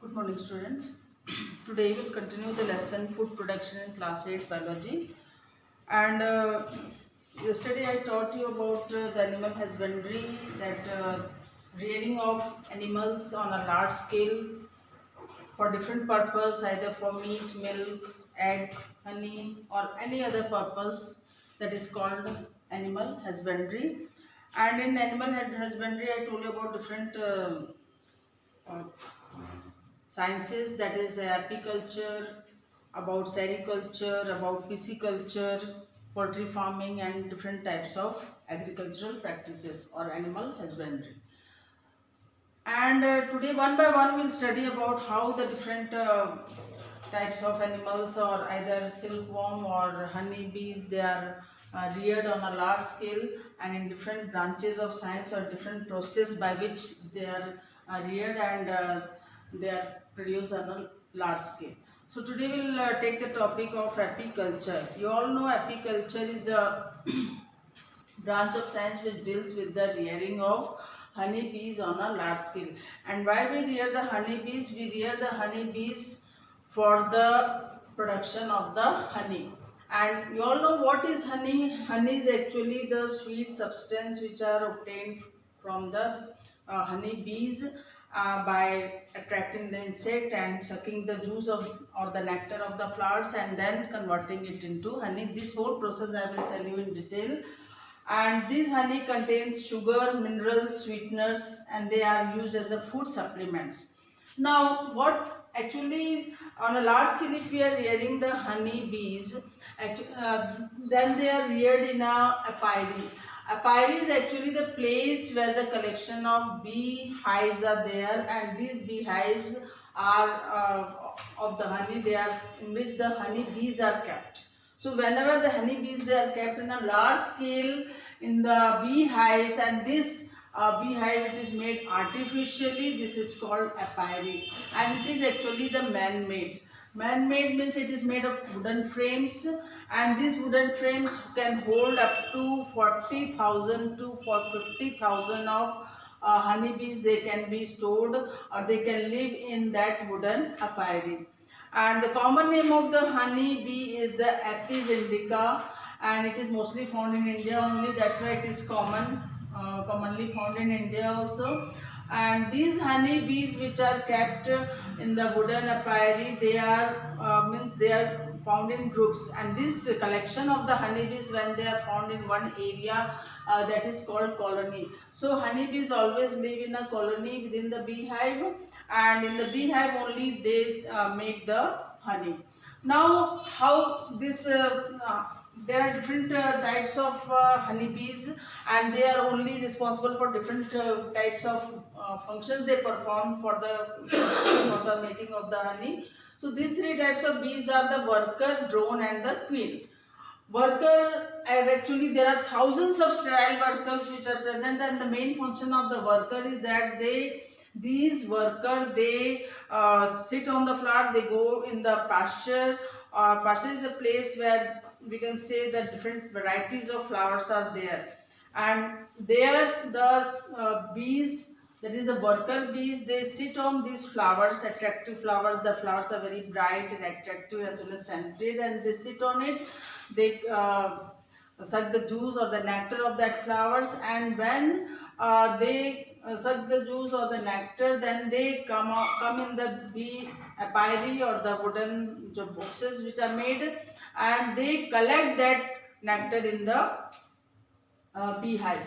Good morning, students. Today we will continue the lesson food production in class 8 biology. And yesterday I taught you about the animal husbandry, that rearing of animals on a large scale for different purpose, either for meat, milk, egg, honey, or any other purpose, that is called animal husbandry. And in animal husbandry, I told you about different uh, sciences, that is apiculture, about sericulture, about pisciculture, poultry farming, and different types of agricultural practices or animal husbandry. And today one by one we'll study about how the different types of animals, or either silkworm or honey bees, they are reared on a large scale, and in different branches of science or different process by which they are reared, and they are produced on a large scale. So today we'll take the topic of apiculture. You all know apiculture is a branch of science which deals with the rearing of honeybees on a large scale. And why we rear the honeybees? We rear the honeybees for the production of the honey. And you all know what is honey. Honey is actually the sweet substance which are obtained from the honeybees by attracting the insect and sucking the juice of or the nectar of the flowers, and then converting it into honey. This whole process I will tell you in detail. And this honey contains sugar, minerals, sweeteners, and they are used as a food supplements. Now what actually, on a large scale, if we are rearing the honey bees, then they are reared in a apiary. Apiary is actually the place where the collection of bee hives are there, and these bee hives are of the honey, they are in which the honey bees are kept. So whenever the honey bees, they are kept in a large scale in the beehives, and this beehive, it is made artificially. This is called apiary, and it is actually the man-made. Man-made means it is made of wooden frames, and these wooden frames can hold up to 40,000 to 50,000 of honeybees. They can be stored, or they can live in that wooden apiary. And the common name of the honey bee is the Apis indica, and it is mostly found in India only. That's why it is commonly found in India also. And these honey bees which are kept in the wooden apiary, they are means they are found in groups, and this collection of the honeybees, when they are found in one area, that is called colony. So honeybees always live in a colony within the beehive, and in the beehive only they make the honey. Now how this there are different types of honeybees, and they are only responsible for different types of functions they perform for the for the making of the honey. So these three types of bees are the worker, drone, and the queen. Worker, and actually there are thousands of sterile workers which are present, and the main function of the worker is that these worker, they sit on the flower, they go in the pasture. Pasture is a place where we can say that different varieties of flowers are there, and there the bees, that is the worker bees, they sit on these flowers, attractive flowers. The flowers are very bright and attractive as well as scented, and they sit on it. They suck the juice or the nectar of that flowers, and when they suck the juice or the nectar, then they come in the bee apiary or the wooden boxes which are made, and they collect that nectar in the beehive.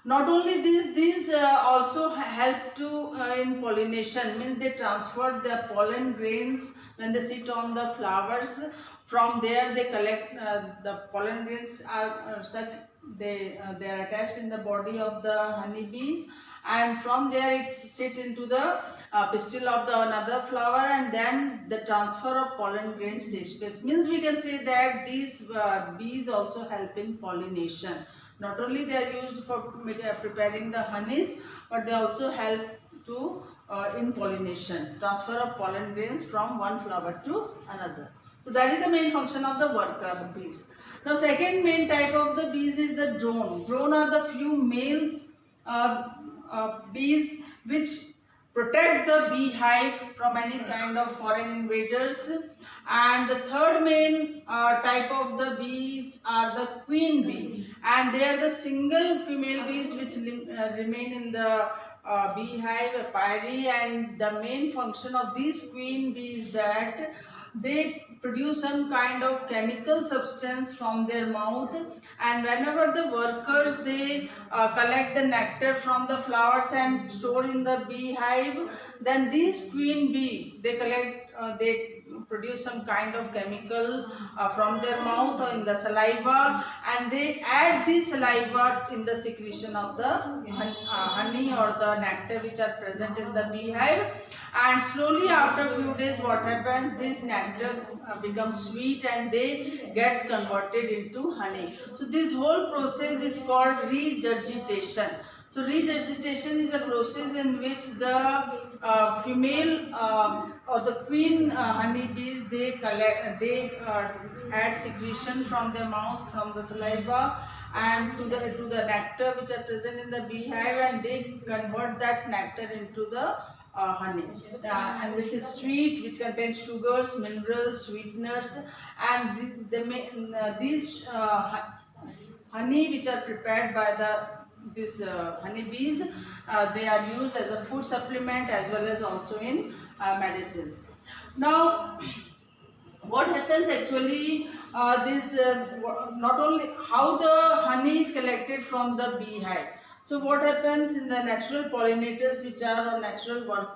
Not only these also help to in pollination, means they transfer the pollen grains when they sit on the flowers. From there they collect the pollen grains are they are attached in the body of the honeybees, and from there it sit into the pistil of the another flower, and then the transfer of pollen grains takes place. Means we can say that these bees also help in pollination. Not only they are used for preparing the honeys, but they also help to in pollination, transfer of pollen grains from one flower to another. So that is the main function of the worker bees. Now second main type of the bees is the drone. Drone are the few males bees which protect the beehive from any kind of foreign invaders. And the third main type of the bees are the queen bee, and they are the single female bees which remain in the beehive apiary. And the main function of these queen bees that they produce some kind of chemical substance from their mouth, and whenever the workers they collect the nectar from the flowers and store in the beehive, then these queen bee they collect they produce some kind of chemical from their mouth or in the saliva, and they add this saliva in the secretion of the honey or the nectar which are present in the beehive. And slowly after few days what happens, this nectar becomes sweet and they gets converted into honey. So this whole process is called regurgitation. So regurgitation is a process in which the female or the queen honeybees they add secretion from their mouth, from the saliva, and to the nectar which are present in the beehive, and they convert that nectar into the honey, and which is sweet, which contains sugars, minerals, sweeteners, and these honey which are prepared by these honeybees, they are used as a food supplement as well as also in medicines. Now, what happens actually, not only how the honey is collected from the beehive. So what happens in the natural pollinators, which are natural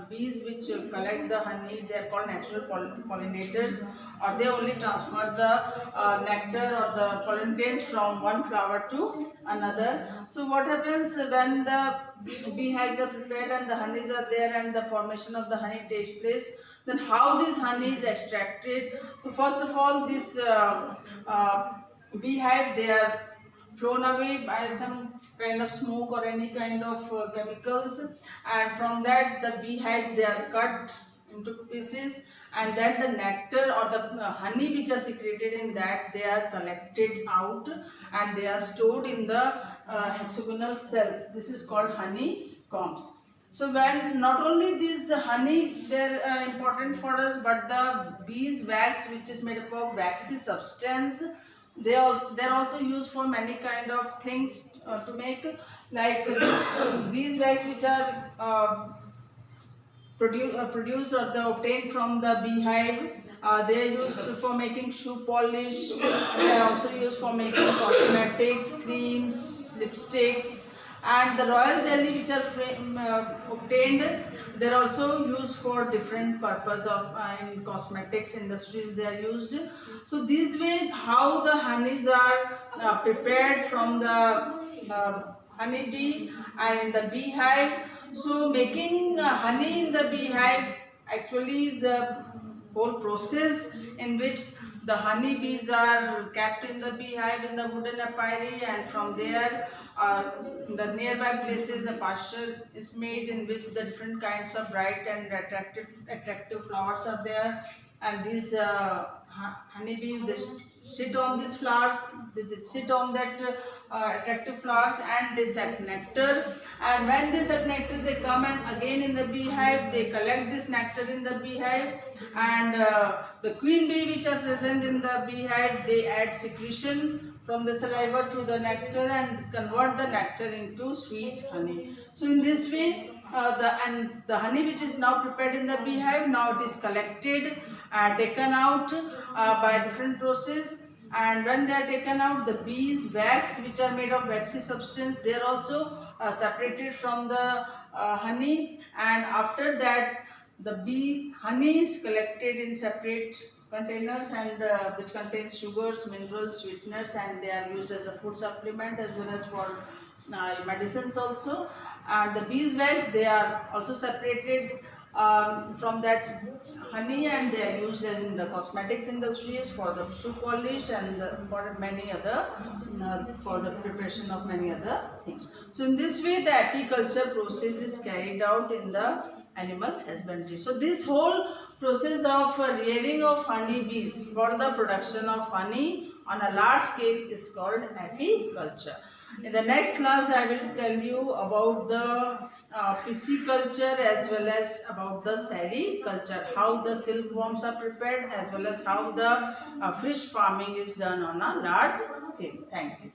bees which collect the honey, they are called natural pollinators, or they only transfer the nectar or the pollen grains from one flower to another. So what happens when the beehives are prepared and the honeys are there and the formation of the honey takes place, then how this honey is extracted? So first of all, this beehive, they are flown away by some kind of smoke or any kind of chemicals, and from that the beehive they are cut into pieces, and then the nectar or the honey which are secreted in that, they are collected out and they are stored in the hexagonal cells. This is called honey combs. So when not only this honey they're important for us, but the bees wax, which is made up of waxy substance, they're also used for many kind of things to make, like beeswax which are produced or the obtained from the beehive. They are used for making shoe polish. They are also used for making cosmetics, creams, lipsticks, and the royal jelly which are obtained. They are also used for different purpose of in cosmetics industries. They are used. So this way, how the honeys are prepared from the honeybee and in the beehive. So making honey in the beehive actually is the whole process in which the honeybees are kept in the beehive in the wooden apiary, and from there the nearby places a pasture is made in which the different kinds of bright and attractive flowers are there, and these honeybees they sit on these flowers, they sit on that attractive flowers and they suck nectar, and when they suck nectar they come and again in the beehive they collect this nectar in the beehive, and the queen bee which are present in the beehive they add secretion from the saliva to the nectar and convert the nectar into sweet honey. So in this way the honey which is now prepared in the beehive, now it is collected, taken out by different process, and when they are taken out, the bees wax which are made of waxy substance, they are also separated from the honey, and after that the bee honey is collected in separate containers and which contains sugars, minerals, sweeteners, and they are used as a food supplement as well as for medicines also. And the beeswax, they are also separated from that honey, and they are used in the cosmetics industries for the shoe polish and for many other for the preparation of many other things. So in this way the apiculture process is carried out in the animal husbandry. So this whole process of rearing of honey bees for the production of honey on a large scale is called apiculture. In the next class, I will tell you about the pisciculture as well as about the sericulture, how the silkworms are prepared, as well as how the fish farming is done on a large scale. Thank you.